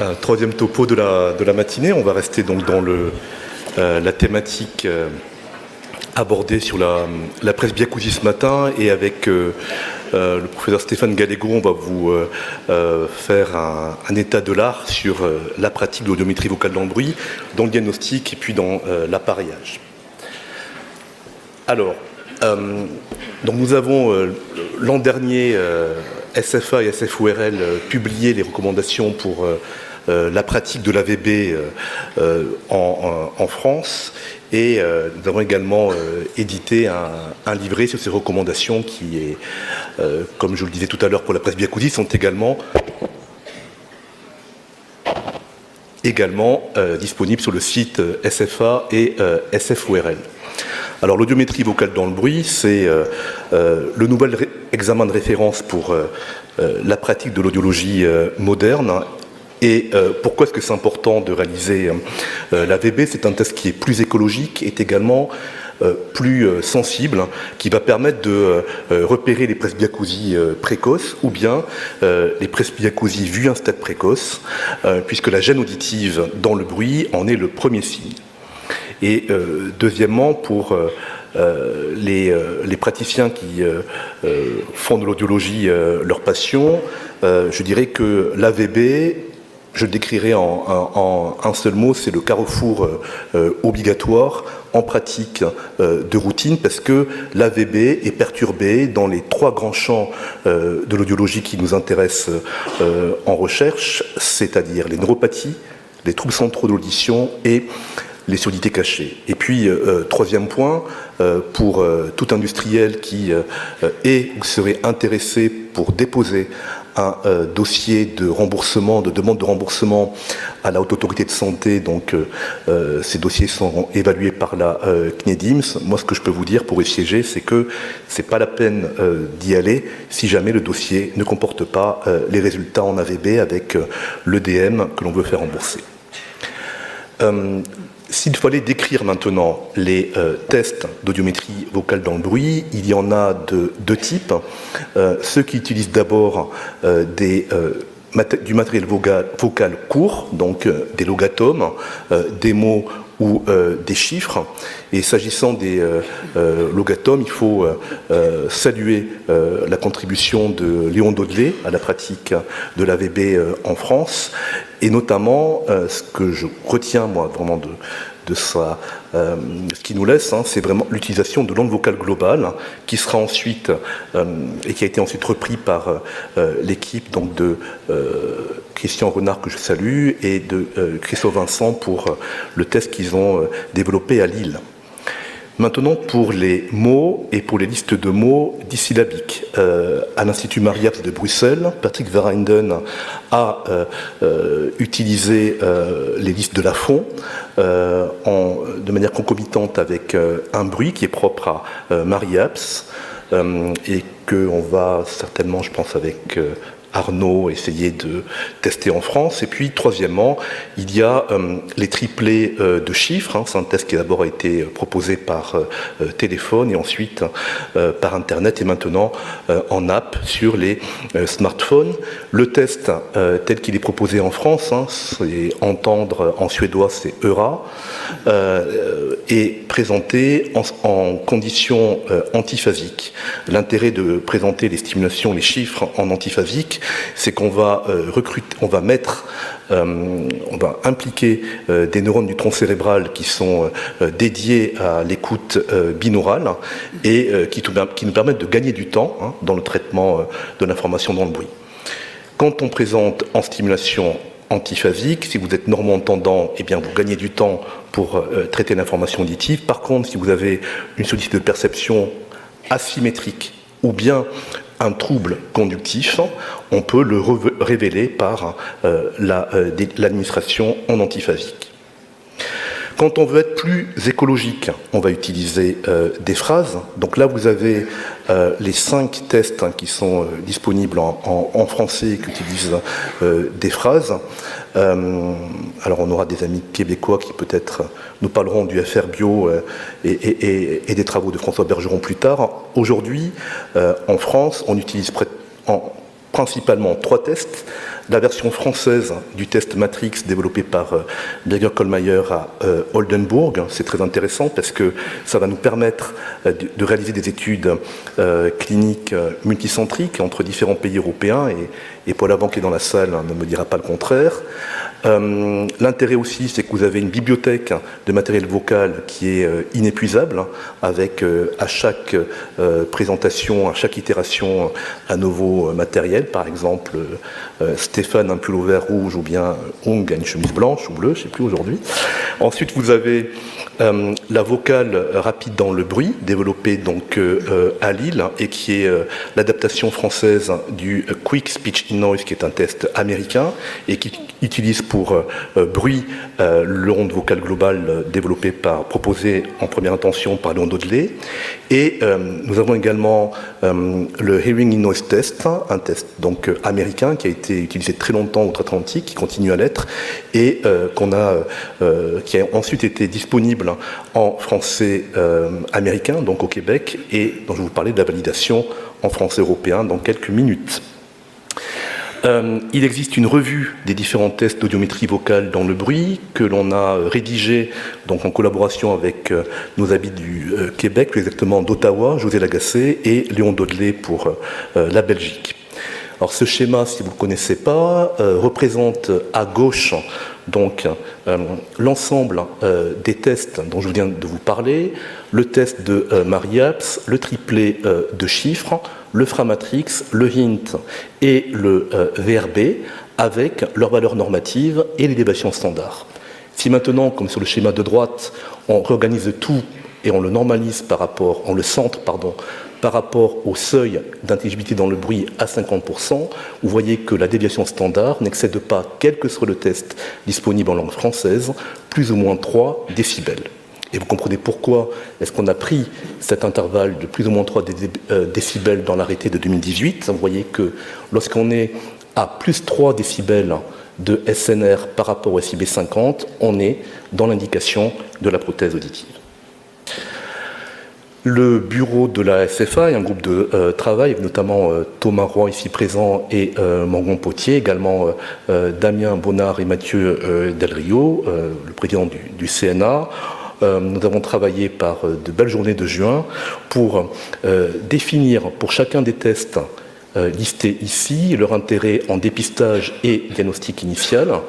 Un troisième topo de la matinée. On va rester donc dans la thématique abordée sur la presbyacousie ce matin, et avec le professeur Stéphane Gallego, on va vous faire un état de l'art sur la pratique de l'audiométrie vocale dans le bruit, dans le diagnostic et puis dans l'appareillage. Alors, donc nous avons l'an dernier, SFA et SFORL publié les recommandations pour la pratique de l'AVB en France, et nous avons également édité un livret sur ces recommandations qui est, comme je le disais tout à l'heure pour la presbyacousie, sont également disponibles sur le site SFA et SFORL. Alors, l'audiométrie vocale dans le bruit, c'est le nouvel examen de référence pour la pratique de l'audiologie moderne. Et pourquoi est-ce que c'est important de réaliser l'AVB? C'est un test qui est plus écologique, est également plus sensible, qui va permettre de repérer les presbyacousies précoces ou bien les presbyacousies vues à un stade précoce, puisque la gêne auditive dans le bruit en est le premier signe. Et deuxièmement, pour les praticiens qui font de l'audiologie leur passion, je dirais que l'AVB, je le décrirai en un seul mot, c'est le carrefour obligatoire en pratique de routine, parce que l'AVB est perturbé dans les trois grands champs de l'audiologie qui nous intéressent en recherche, c'est-à-dire les neuropathies, les troubles centraux de l'audition et les surdités cachées. Et puis, troisième point, pour tout industriel qui est ou serait intéressé pour déposer un dossier de remboursement, de demande de remboursement à la Haute Autorité de Santé, donc ces dossiers sont évalués par la CNEDIMS. Moi, ce que je peux vous dire pour y siéger, c'est que c'est pas la peine d'y aller si jamais le dossier ne comporte pas les résultats en AVB avec l'EDM que l'on veut faire rembourser. S'il fallait décrire maintenant les tests d'audiométrie vocale dans le bruit, il y en a de deux types. Ceux qui utilisent d'abord du matériel vocal court, donc des logatomes, des mots ou des chiffres. Et s'agissant des logatomes, il faut saluer la contribution de Léon Daudelet à la pratique de l'AVB en France, et notamment ce que je retiens moi vraiment de ça, ce qui nous laisse, c'est vraiment l'utilisation de l'onde vocale globale, qui sera ensuite et qui a été ensuite repris par l'équipe donc de Christian Renard, que je salue, et de Christophe Vincent pour le test qu'ils ont développé à Lille. Maintenant, pour les mots et pour les listes de mots dissyllabiques, à l'Institut Mariapps de Bruxelles, Patrick Verheinden a utilisé les listes de Lafon de manière concomitante avec un bruit qui est propre à Mariapps, et qu'on va certainement, je pense, avec Arnaud essayer de tester en France. Et puis, troisièmement, il y a les triplés de chiffres. C'est un test qui d'abord a été proposé par téléphone et ensuite par Internet, et maintenant en app sur les smartphones. Le test tel qu'il est proposé en France, c'est entendre en suédois, c'est ERA, est présenté en conditions antiphasiques. L'intérêt de présenter les stimulations, les chiffres en antiphasique, c'est qu'on va on va impliquer des neurones du tronc cérébral qui sont dédiés à l'écoute binaurale et qui nous permettent de gagner du temps dans le traitement de l'information dans le bruit. Quand on présente en stimulation antiphasique, si vous êtes normand-entendant, eh bien vous gagnez du temps pour traiter l'information auditive. Par contre, si vous avez une sollicité de perception asymétrique ou bien un trouble conductif, on peut le révéler par l'administration en antiphasique. Quand on veut être plus écologique, on va utiliser des phrases. Donc là, vous avez les 5 tests qui sont disponibles en français et qui utilisent des phrases. Alors on aura des amis québécois qui peut-être nous parleront du FR Bio et des travaux de François Bergeron plus tard. Aujourd'hui, en France, on utilise principalement 3 tests. La version française du test Matrix développé par Birger-Kollmeier à Oldenburg. C'est très intéressant parce que ça va nous permettre de réaliser des études cliniques multicentriques entre différents pays européens et Paul Avant qui est dans la salle ne me dira pas le contraire. L'intérêt aussi, c'est que vous avez une bibliothèque de matériel vocal qui est inépuisable, avec à chaque présentation, à chaque itération, un nouveau matériel. Par exemple, Stéphane un pull au vert rouge ou bien Hung a une chemise blanche ou bleue, je ne sais plus aujourd'hui. Ensuite, vous avez la vocale rapide dans le bruit, développée donc à Lille et qui est l'adaptation française du Quick Speech in Noise, qui est un test américain et qui utilise pour bruit l'onde vocale globale proposée en première intention par Léon Daudelet. Et nous avons également le Hearing in Noise Test, un test donc américain qui a été utilisé très longtemps outre-Atlantique, qui continue à l'être, et qui a ensuite été disponible en français américain, donc au Québec, et dont je vais vous parler de la validation en français européen dans quelques minutes. Il existe une revue des différents tests d'audiométrie vocale dans le bruit que l'on a rédigé donc en collaboration avec nos amis du Québec, plus exactement d'Ottawa, José Lagacé et Léon Daudelet pour la Belgique. Alors ce schéma, si vous ne le connaissez pas, représente à gauche donc l'ensemble des tests dont je viens de vous parler, le test de Marie-Apps, le triplet de chiffres, le Framatrix, le HINT et le VRB avec leurs valeurs normatives et les déviations standards. Si maintenant, comme sur le schéma de droite, on réorganise tout et on le normalise on le centre par rapport au seuil d'intelligibilité dans le bruit à 50%, vous voyez que la déviation standard n'excède pas, quel que soit le test disponible en langue française, plus ou moins 3 décibels. Et vous comprenez pourquoi est-ce qu'on a pris cet intervalle de plus ou moins 3 décibels dans l'arrêté de 2018. Vous voyez que lorsqu'on est à plus 3 décibels de SNR par rapport au SIB 50, on est dans l'indication de la prothèse auditive. Le bureau de la SFA et un groupe de travail, notamment Thomas Roy ici présent et Morgan Potier, également Damien Bonnard et Mathieu Del Rio, le président du CNA. Nous avons travaillé par de belles journées de juin pour définir pour chacun des tests listés ici leur intérêt en dépistage et diagnostic initial.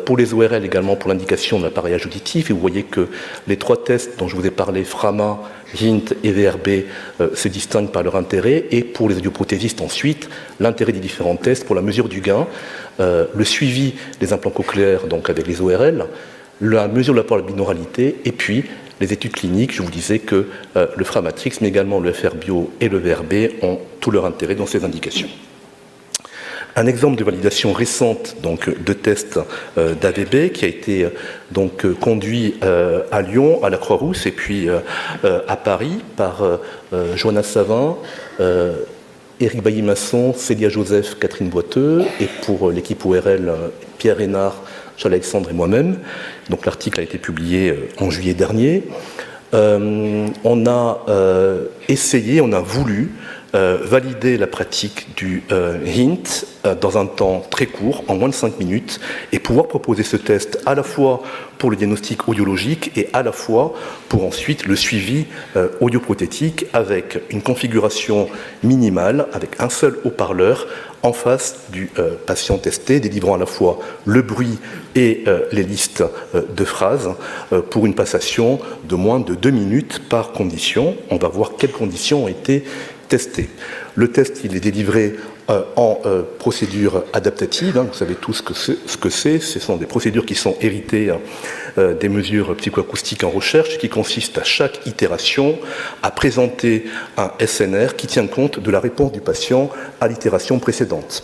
Pour les ORL également pour l'indication de l'appareillage auditif. Et vous voyez que les 3 tests dont je vous ai parlé, Frama, HINT et VRB, se distinguent par leur intérêt. Et pour les audioprothésistes ensuite, l'intérêt des différents tests pour la mesure du gain, le suivi des implants cochléaires donc avec les ORL, la mesure de l'apport à la binauralité et puis les études cliniques. Je vous disais que le Framatrix, mais également le FR-Bio et le VRB ont tout leur intérêt dans ces indications. Un exemple de validation récente donc, de tests d'AVB qui a été donc, conduit à Lyon, à la Croix-Rousse et puis à Paris par Johanna Savin, Éric Bailly-Masson, Célia Joseph, Catherine Boiteux et pour l'équipe ORL, Pierre Hénard, Charles Alexandre et moi-même. Donc l'article a été publié en juillet dernier. On a essayé, on a voulu valider la pratique du HINT dans un temps très court, en moins de 5 minutes, et pouvoir proposer ce test à la fois pour le diagnostic audiologique et à la fois pour ensuite le suivi audioprothétique avec une configuration minimale, avec un seul haut-parleur en face du patient testé, délivrant à la fois le bruit et les listes de phrases pour une passation de moins de 2 minutes par condition. On va voir quelles conditions ont été testées. Le test, il est délivré en procédure adaptative. Vous savez tous ce que c'est. Ce sont des procédures qui sont héritées des mesures psychoacoustiques en recherche, qui consistent à chaque itération à présenter un SNR qui tient compte de la réponse du patient à l'itération précédente.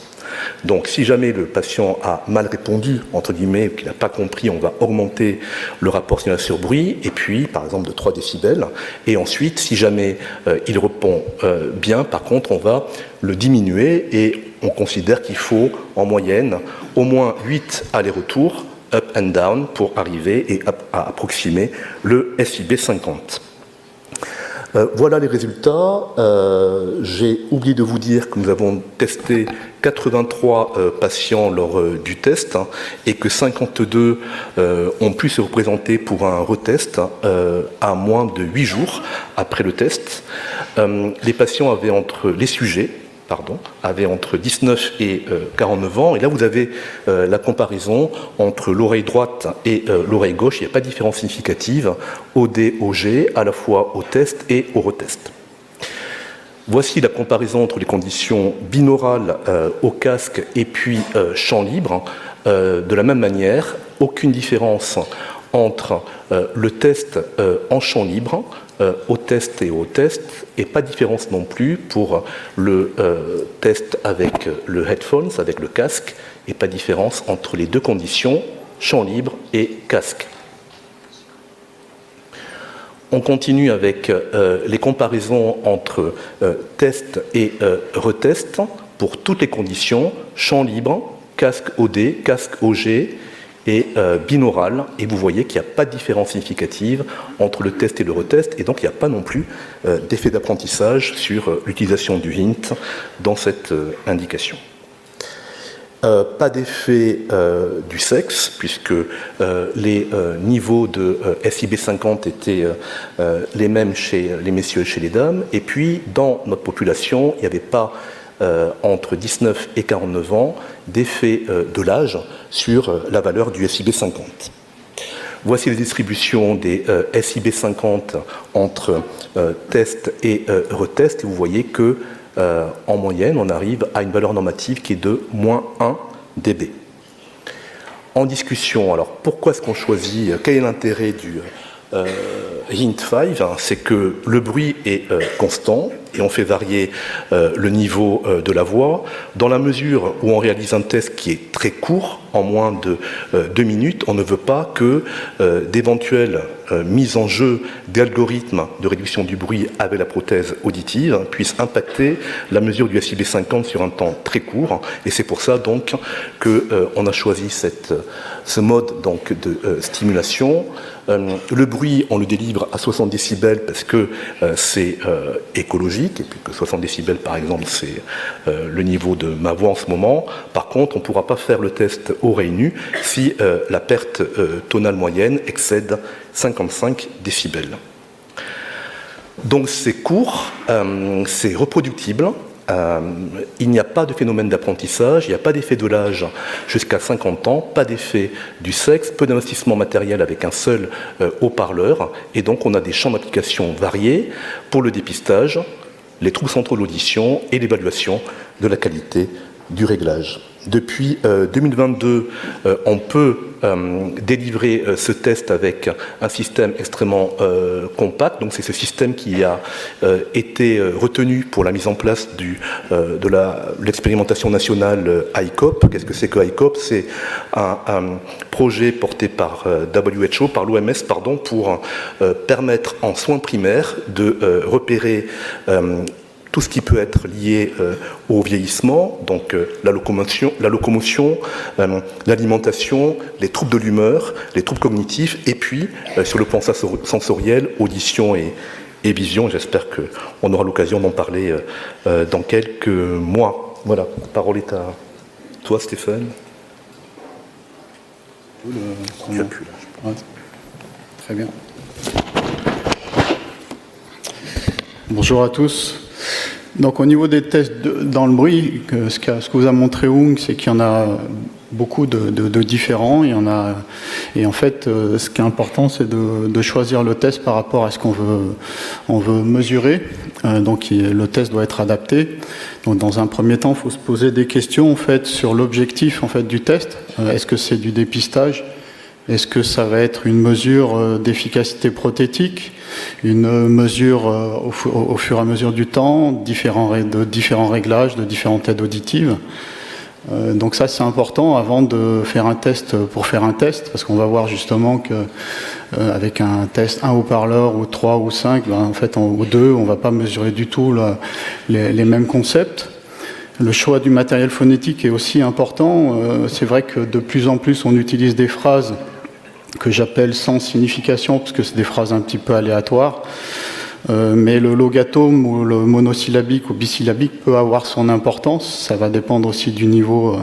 Donc si jamais le patient a mal répondu, entre guillemets, ou qu'il n'a pas compris, on va augmenter le rapport signal sur bruit, et puis par exemple de 3 décibels. Et ensuite, si jamais il répond bien, par contre, on va le diminuer et on considère qu'il faut en moyenne au moins 8 allers-retours, up and down, pour arriver et à approximer le SIB 50. Voilà les résultats. J'ai oublié de vous dire que nous avons testé 83 patients lors du test et que 52 ont pu se représenter pour un retest à moins de 8 jours après le test. Les patients avaient les sujets avaient entre 19 et 49 ans. Et là, vous avez la comparaison entre l'oreille droite et l'oreille gauche. Il n'y a pas de différence significative OD, OG, à la fois au test et au retest. Voici la comparaison entre les conditions binaurales au casque et puis champ libre. De la même manière, aucune différence entre le test en champ libre, au test et au test, et pas de différence non plus pour le test avec le headphones, avec le casque, et pas de différence entre les deux conditions, champ libre et casque. On continue avec les comparaisons entre test et retest pour toutes les conditions, champ libre, casque OD, casque OG, et binaural, et vous voyez qu'il n'y a pas de différence significative entre le test et le retest, et donc il n'y a pas non plus d'effet d'apprentissage sur l'utilisation du hint dans cette indication. Pas d'effet du sexe, puisque les niveaux de SIB50 étaient les mêmes chez les messieurs et chez les dames, et puis dans notre population, il n'y avait pas entre 19 et 49 ans d'effet de l'âge sur la valeur du SIB50. Voici les distributions des SIB50 entre test et retest. Vous voyez que en moyenne, on arrive à une valeur normative qui est de moins 1 dB. En discussion, alors pourquoi est-ce qu'on choisit, quel est l'intérêt du Hint 5, c'est que le bruit est constant et on fait varier le niveau de la voix dans la mesure où on réalise un test qui est très court, en moins de 2 minutes. On ne veut pas que d'éventuelles mises en jeu d'algorithmes de réduction du bruit avec la prothèse auditive puissent impacter la mesure du SIB50 sur un temps très court, et c'est pour ça donc qu'on a choisi ce mode donc de stimulation. Le bruit, on le délivre à 60 décibels parce que c'est écologique, et puis que 60 décibels, par exemple, c'est le niveau de ma voix en ce moment. Par contre, on ne pourra pas faire le test oreille nue si la perte tonale moyenne excède 55 décibels. Donc c'est court, c'est reproductible. Il n'y a pas de phénomène d'apprentissage, il n'y a pas d'effet de l'âge jusqu'à 50 ans, pas d'effet du sexe, peu d'investissement matériel avec un seul haut-parleur, et donc on a des champs d'application variés pour le dépistage, les troubles centraux de l'audition et l'évaluation de la qualité du réglage. Depuis 2022, on peut délivrer ce test avec un système extrêmement compact. Donc c'est ce système qui a été retenu pour la mise en place de l'expérimentation nationale ICOP. Qu'est-ce que c'est que ICOP? C'est un projet porté par WHO, par l'OMS, pardon, pour permettre en soins primaires de repérer tout ce qui peut être lié au vieillissement, donc la locomotion, l'alimentation, les troubles de l'humeur, les troubles cognitifs, et puis sur le plan sensoriel, audition et vision. J'espère qu'on aura l'occasion d'en parler dans quelques mois. Voilà, la parole est à toi, Stéphane. Tu as pu, là. Ouais. Très bien. Bonjour à tous. Donc au niveau des tests dans le bruit, ce que vous a montré Hung, c'est qu'il y en a beaucoup de différents. Il y en a, et en fait, ce qui est important, c'est de choisir le test par rapport à ce qu'on veut mesurer. Donc le test doit être adapté. Donc dans un premier temps, il faut se poser des questions en fait sur l'objectif en fait du test. Est-ce que c'est du dépistage? Est-ce que ça va être une mesure d'efficacité prothétique, une mesure au fur et à mesure du temps, de différents réglages, de différentes aides auditives? Donc ça, c'est important avant de faire un test pour faire un test, parce qu'on va voir justement que avec un test, un haut-parleur ou 3 ou 5, ben, en fait, ou 2, on ne va pas mesurer du tout les mêmes concepts. Le choix du matériel phonétique est aussi important. C'est vrai que de plus en plus, on utilise des phrases que j'appelle sans signification, parce que c'est des phrases un petit peu aléatoires. mais le logatome ou le monosyllabique ou bisyllabique peut avoir son importance. Ça va dépendre aussi du niveau.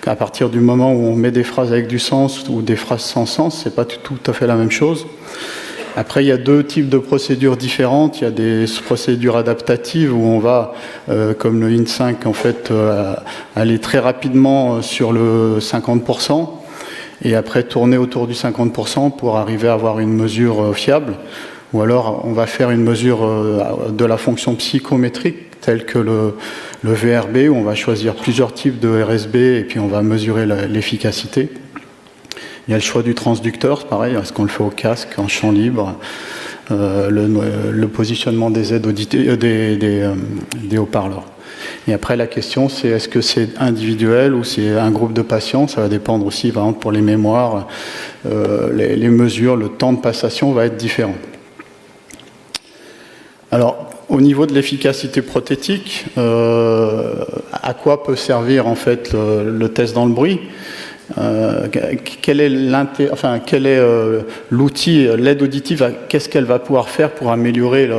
À partir du moment où on met des phrases avec du sens ou des phrases sans sens, c'est pas tout à fait la même chose. Après, il y a deux types de procédures différentes. Il y a des procédures adaptatives où on va, comme le IN5, en fait, aller très rapidement sur le 50% et après tourner autour du 50% pour arriver à avoir une mesure fiable. Ou alors, on va faire une mesure de la fonction psychométrique, telle que le VRB, où on va choisir plusieurs types de RSB et puis on va mesurer l'efficacité. Il y a le choix du transducteur, pareil, est-ce qu'on le fait au casque, en champ libre, le positionnement des aides auditives, des haut-parleurs. Et après, la question, c'est est-ce que c'est individuel ou c'est un groupe de patients? Ça va dépendre aussi, par exemple, pour les mémoires, les mesures, le temps de passation va être différent. Alors, au niveau de l'efficacité prothétique, à quoi peut servir en fait le test dans le bruit? Quel est l'outil, l'aide auditive, qu'est-ce qu'elle va pouvoir faire pour améliorer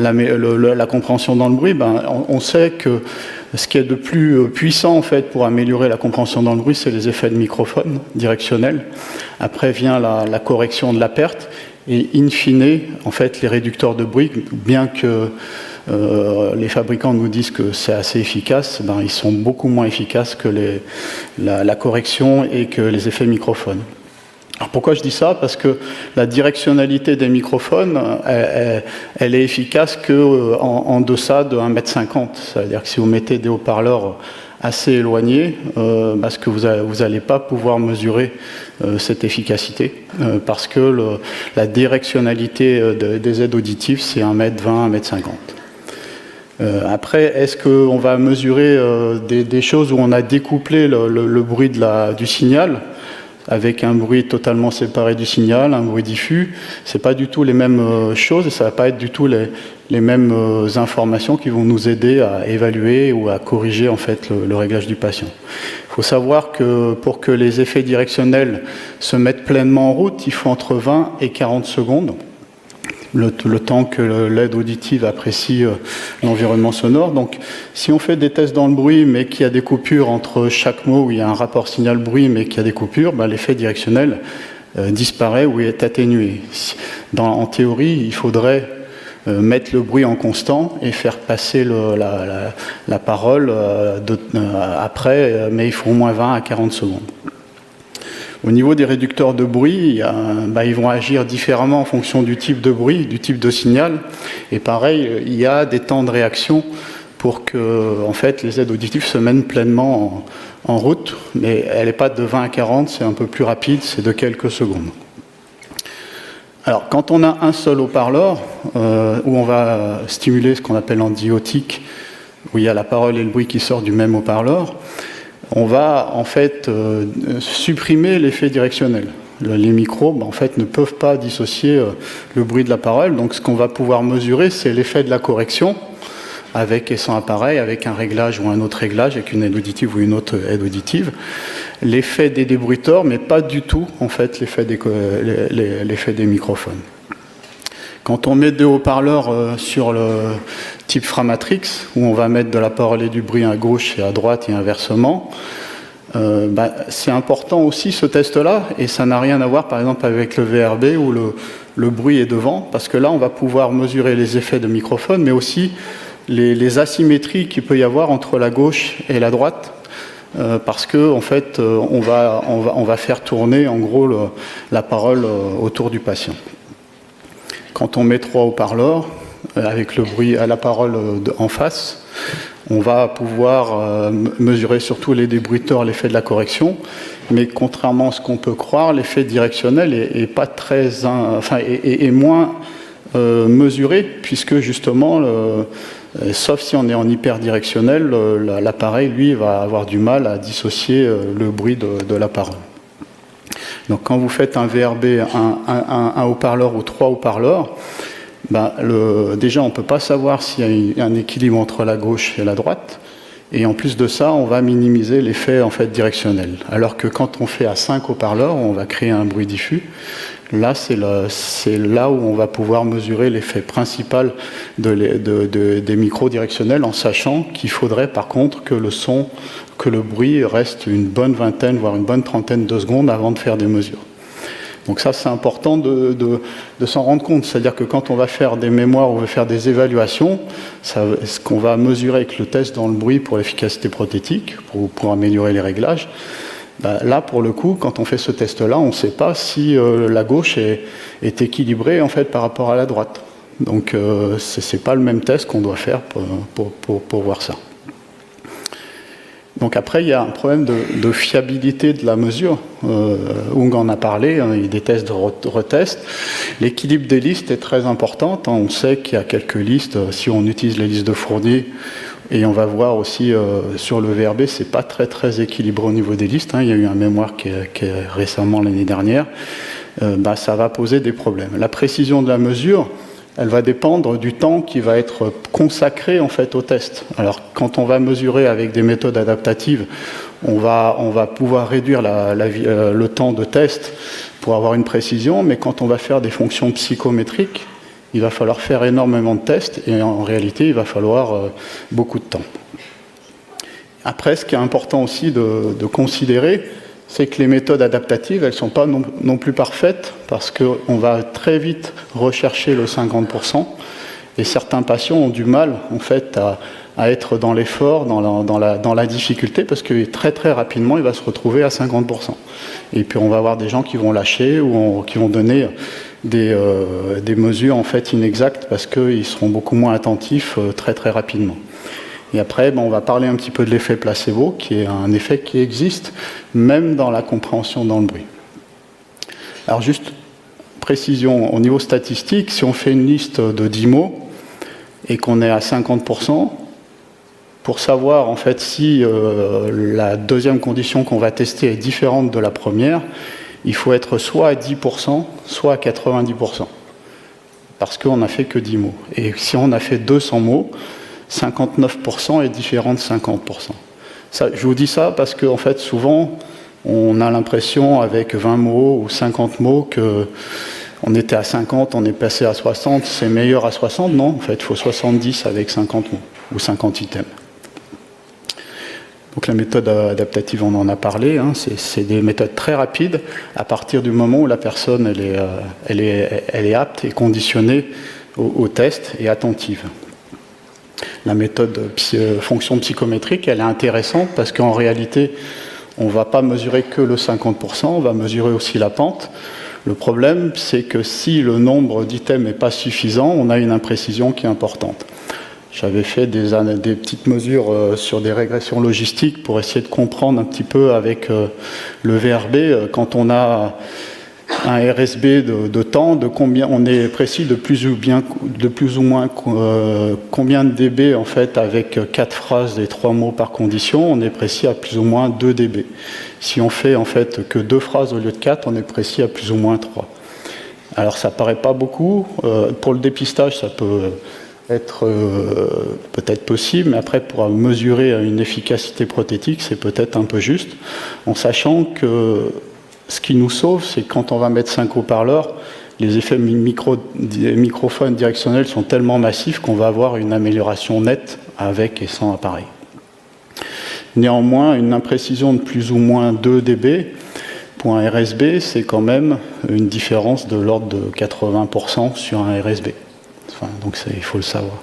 la compréhension dans le bruit? On sait que ce qui est de plus puissant en fait pour améliorer la compréhension dans le bruit, c'est les effets de microphone directionnels. Après vient la correction de la perte et in fine, en fait, les réducteurs de bruit, bien que les fabricants nous disent que c'est assez efficace, ils sont beaucoup moins efficaces que la correction et que les effets microphones. Alors pourquoi je dis ça? Parce que la directionnalité des microphones, elle est efficace qu'en deçà de 1,50 m. C'est-à-dire que si vous mettez des haut-parleurs assez éloignés, parce que vous n'allez pas pouvoir mesurer cette efficacité, parce que la directionnalité des aides auditives, c'est 1,20 m, 1,50 m. Après, est-ce qu'on va mesurer des choses où on a découplé le bruit du signal avec un bruit totalement séparé du signal, un bruit diffus? C'est pas du tout les mêmes choses et ça va pas être du tout les mêmes informations qui vont nous aider à évaluer ou à corriger en fait le réglage du patient. Il faut savoir que pour que les effets directionnels se mettent pleinement en route, il faut entre 20 et 40 secondes. Le temps que l'aide auditive apprécie l'environnement sonore. Donc, si on fait des tests dans le bruit, mais qu'il y a des coupures entre chaque mot, où il y a un rapport signal-bruit, mais qu'il y a des coupures, l'effet directionnel disparaît ou est atténué. En théorie, il faudrait mettre le bruit en constant et faire passer la parole après, mais il faut au moins 20 à 40 secondes. Au niveau des réducteurs de bruit, ils vont agir différemment en fonction du type de bruit, du type de signal. Et pareil, il y a des temps de réaction pour que en fait, les aides auditives se mettent pleinement en route. Mais elle n'est pas de 20 à 40, c'est un peu plus rapide, c'est de quelques secondes. Alors, quand on a un seul haut-parleur, où on va stimuler ce qu'on appelle en diotique, où il y a la parole et le bruit qui sortent du même haut-parleur, on va en fait supprimer l'effet directionnel. Les micros en fait, ne peuvent pas dissocier le bruit de la parole. Donc ce qu'on va pouvoir mesurer, c'est l'effet de la correction avec et sans appareil, avec un réglage ou un autre réglage, avec une aide auditive ou une autre aide auditive. L'effet des débruiteurs, mais pas du tout en fait l'effet des microphones. Quand on met deux haut-parleurs sur le type Framatrix, où on va mettre de la parole et du bruit à gauche et à droite et inversement, c'est important aussi ce test-là, et ça n'a rien à voir par exemple avec le VRB où le bruit est devant, parce que là on va pouvoir mesurer les effets de microphone, mais aussi les asymétries qu'il peut y avoir entre la gauche et la droite, parce que en fait on va faire tourner en gros la parole autour du patient. Quand on met trois haut-parleurs, avec le bruit à la parole en face, on va pouvoir mesurer surtout les débruiteurs, l'effet de la correction, mais contrairement à ce qu'on peut croire, l'effet directionnel est pas très, est moins mesuré, puisque justement, sauf si on est en hyperdirectionnel, l'appareil, lui, va avoir du mal à dissocier le bruit de la parole. Donc quand vous faites un VRB, un haut-parleur ou trois haut-parleurs, déjà on ne peut pas savoir s'il y a un équilibre entre la gauche et la droite. Et en plus de ça, on va minimiser l'effet en fait directionnel. Alors que quand on fait à 5 haut-parleurs, on va créer un bruit diffus. Là, c'est là où on va pouvoir mesurer l'effet principal des micros directionnels, en sachant qu'il faudrait par contre que le bruit reste une bonne vingtaine, voire une bonne trentaine de secondes avant de faire des mesures. Donc ça, c'est important de s'en rendre compte. C'est-à-dire que quand on va faire des mémoires, on va faire des évaluations, ce qu'on va mesurer avec le test dans le bruit pour l'efficacité prothétique, pour améliorer les réglages, là, pour le coup, quand on fait ce test-là, on ne sait pas si la gauche est équilibrée en fait, par rapport à la droite. Donc ce n'est pas le même test qu'on doit faire pour voir ça. Donc après, il y a un problème de fiabilité de la mesure. Hung en a parlé, hein, il y a des tests de retest. L'équilibre des listes est très important. Hein. On sait qu'il y a quelques listes, si on utilise les listes de Fournier, et on va voir aussi sur le VRB, c'est pas très équilibré au niveau des listes. Hein. Il y a eu un mémoire qui est récemment l'année dernière. Ça va poser des problèmes. La précision de la mesure, elle va dépendre du temps qui va être consacré en fait au test. Alors quand on va mesurer avec des méthodes adaptatives, on va pouvoir réduire le temps de test pour avoir une précision, mais quand on va faire des fonctions psychométriques, il va falloir faire énormément de tests et en réalité il va falloir beaucoup de temps. Après, ce qui est important aussi de considérer, c'est que les méthodes adaptatives, elles ne sont pas non plus parfaites parce qu'on va très vite rechercher le 50% et certains patients ont du mal en fait à être dans l'effort, dans la difficulté parce que très rapidement il va se retrouver à 50%. Et puis on va avoir des gens qui vont lâcher ou qui vont donner des mesures en fait inexactes parce qu'ils seront beaucoup moins attentifs très rapidement. Et après, on va parler un petit peu de l'effet placebo, qui est un effet qui existe, même dans la compréhension dans le bruit. Alors juste, précision, au niveau statistique, si on fait une liste de 10 mots, et qu'on est à 50%, pour savoir en fait si la deuxième condition qu'on va tester est différente de la première, il faut être soit à 10%, soit à 90%. Parce qu'on n'a fait que 10 mots. Et si on a fait 200 mots, 59% est différent de 50%. Ça, je vous dis ça parce qu'en fait, souvent, on a l'impression, avec 20 mots ou 50 mots, qu'on était à 50, on est passé à 60, c'est meilleur à 60. Non, en fait, il faut 70 avec 50 mots ou 50 items. Donc la méthode adaptative, on en a parlé, hein, c'est des méthodes très rapides à partir du moment où la personne elle est apte et conditionnée au test et attentive. La méthode fonction psychométrique, elle est intéressante parce qu'en réalité, on ne va pas mesurer que le 50%, on va mesurer aussi la pente. Le problème, c'est que si le nombre d'items n'est pas suffisant, on a une imprécision qui est importante. J'avais fait des petites mesures sur des régressions logistiques pour essayer de comprendre un petit peu avec le VRB, quand on a un RSB de temps, de combien on est précis de plus ou moins combien de dB en fait avec 4 phrases et 3 mots par condition, on est précis à plus ou moins 2 dB. Si on fait en fait que 2 phrases au lieu de 4, on est précis à plus ou moins 3. Alors ça paraît pas beaucoup, pour le dépistage ça peut être peut-être possible, mais après pour mesurer une efficacité prothétique, c'est peut-être un peu juste, en sachant que ce qui nous sauve, c'est que quand on va mettre 5 haut-parleurs, les effets microphones directionnels sont tellement massifs qu'on va avoir une amélioration nette avec et sans appareil. Néanmoins, une imprécision de plus ou moins 2 dB pour un RSB, c'est quand même une différence de l'ordre de 80% sur un RSB. Enfin, donc il faut le savoir.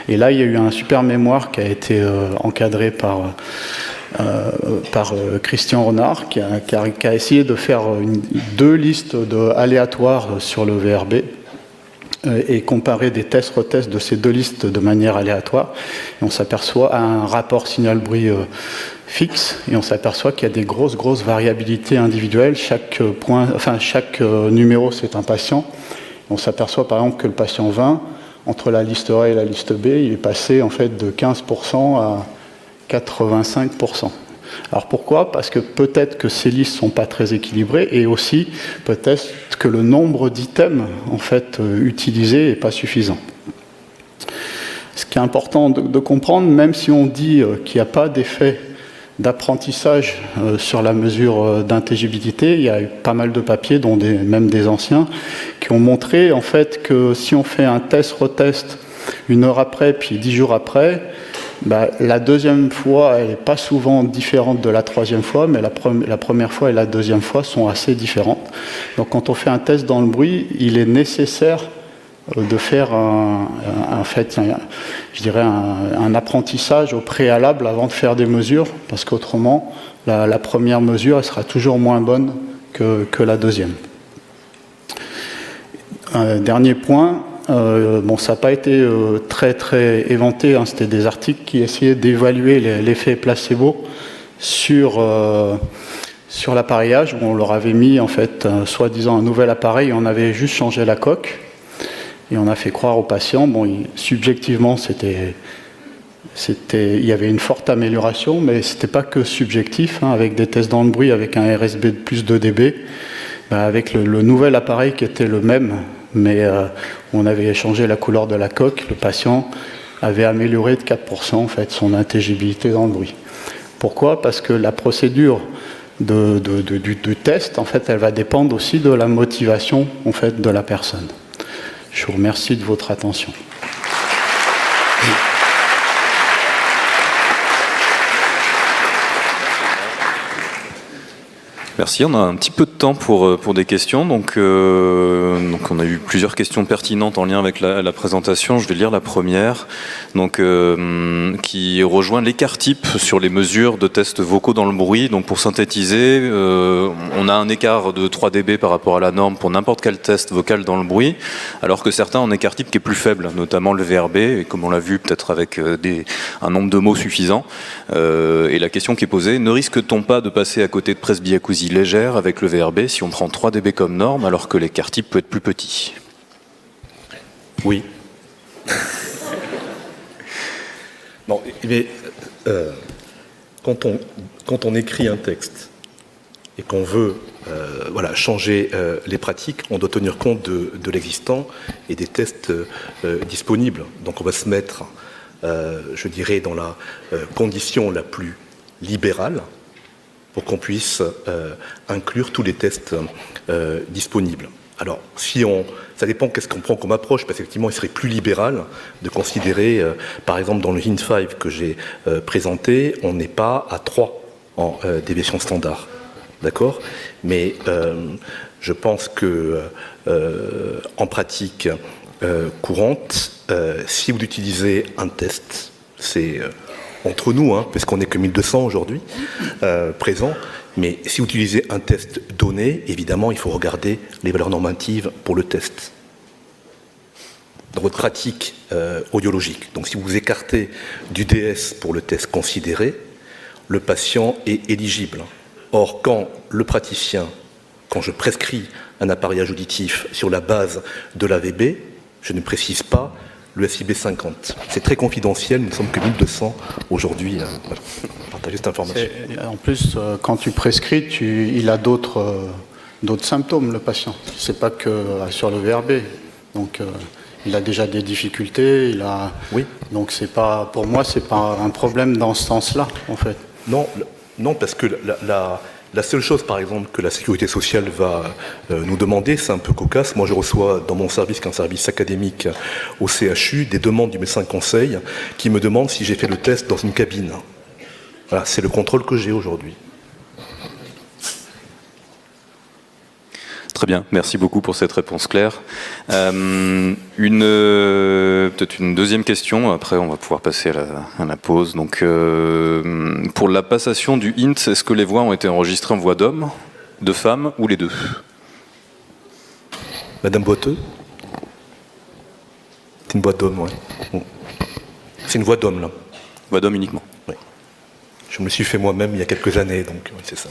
Et là, il y a eu un super mémoire qui a été encadré par Christian Renard, qui a essayé de faire 2 listes aléatoires sur le VRB et comparer des tests-retests de ces 2 listes de manière aléatoire. Et on s'aperçoit un rapport signal-bruit fixe, et on s'aperçoit qu'il y a des grosses variabilités individuelles. Chaque numéro, c'est un patient. On s'aperçoit par exemple que le patient 20, entre la liste A et la liste B, il est passé en fait de 15% à 85%. Alors pourquoi ? Parce que peut-être que ces listes ne sont pas très équilibrées et aussi peut-être que le nombre d'items en fait utilisés n'est pas suffisant. ce qui est important de comprendre, même si on dit qu'il n'y a pas d'effet d'apprentissage sur la mesure d'intelligibilité, il y a eu pas mal de papiers, dont même des anciens, qui ont montré en fait que si on fait un test-retest 1 heure après, puis 10 jours après, la deuxième fois, elle n'est pas souvent différente de la troisième fois, mais la première fois et la deuxième fois sont assez différentes. Donc quand on fait un test dans le bruit, il est nécessaire de faire un apprentissage au préalable avant de faire des mesures, parce qu'autrement, la première mesure elle sera toujours moins bonne que la deuxième. Un dernier point, ça n'a pas été très éventé, hein, c'était des articles qui essayaient d'évaluer l'effet placebo sur l'appareillage, où on leur avait mis en fait soi-disant un nouvel appareil, on avait juste changé la coque. Et on a fait croire aux patients, subjectivement, il y avait une forte amélioration, mais ce n'était pas que subjectif, hein, avec des tests dans le bruit, avec un RSB de plus 2 dB, avec le nouvel appareil qui était le même, mais on avait changé la couleur de la coque, le patient avait amélioré de 4% en fait, son intelligibilité dans le bruit. Pourquoi ? Parce que la procédure du test, en fait, elle va dépendre aussi de la motivation en fait, de la personne. Je vous remercie de votre attention. Merci, on a un petit peu de temps pour des questions, donc on a eu plusieurs questions pertinentes en lien avec la présentation. Je vais lire la première, qui rejoint l'écart type sur les mesures de tests vocaux dans le bruit. Donc pour synthétiser, on a un écart de 3 dB par rapport à la norme pour n'importe quel test vocal dans le bruit, alors que certains ont un écart type qui est plus faible, notamment le VRB, et comme on l'a vu peut-être avec un nombre de mots suffisant. Et la question qui est posée, ne risque-t-on pas de passer à côté de presbyacousie légère avec le VRB si on prend 3 dB comme norme alors que l'écart type peut être plus petit? Oui. Non, mais quand on écrit un texte et qu'on veut changer les pratiques, on doit tenir compte de l'existant et des tests disponibles. Donc on va se mettre, je dirais, dans la condition la plus libérale pour qu'on puisse inclure tous les tests disponibles. Alors, ça dépend qu'est-ce qu'on prend comme approche, parce qu'effectivement, il serait plus libéral de considérer, par exemple, dans le Hint5 que j'ai présenté, on n'est pas à 3 en déviation standard. D'accord ? Mais je pense que en pratique courante, si vous utilisez un test, c'est entre nous, hein, parce qu'on n'est que 1200 aujourd'hui présents, mais si vous utilisez un test donné, évidemment, il faut regarder les valeurs normatives pour le test dans votre pratique audiologique. Donc si vous vous écartez du DS pour le test considéré, le patient est éligible. Or, quand je prescris un appareillage auditif sur la base de l'AVB, je ne précise pas le SIB 50. C'est très confidentiel, nous ne sommes que 1200 aujourd'hui. Voilà, partager cette information. En plus, quand tu prescris, il a d'autres symptômes, le patient. C'est pas que sur le VRB. Donc, il a déjà des difficultés. Oui. Donc, pour moi, c'est pas un problème dans ce sens-là, en fait. Non, parce que la seule chose, par exemple, que la sécurité sociale va nous demander, c'est un peu cocasse. Moi, je reçois dans mon service, qu'un service académique au CHU, des demandes du médecin conseil qui me demande si j'ai fait le test dans une cabine. Voilà, c'est le contrôle que j'ai aujourd'hui. Très bien, merci beaucoup pour cette réponse claire. Peut-être une deuxième question, après on va pouvoir passer à la pause. Donc, pour la passation du Hint, est-ce que les voix ont été enregistrées en voix d'homme, de femme ou les deux? Madame Boiteux? C'est une voix d'homme, oui. Bon. C'est une voix d'homme, là. Voix d'homme uniquement? Oui. Je me le suis fait moi-même il y a quelques années, donc oui, c'est ça.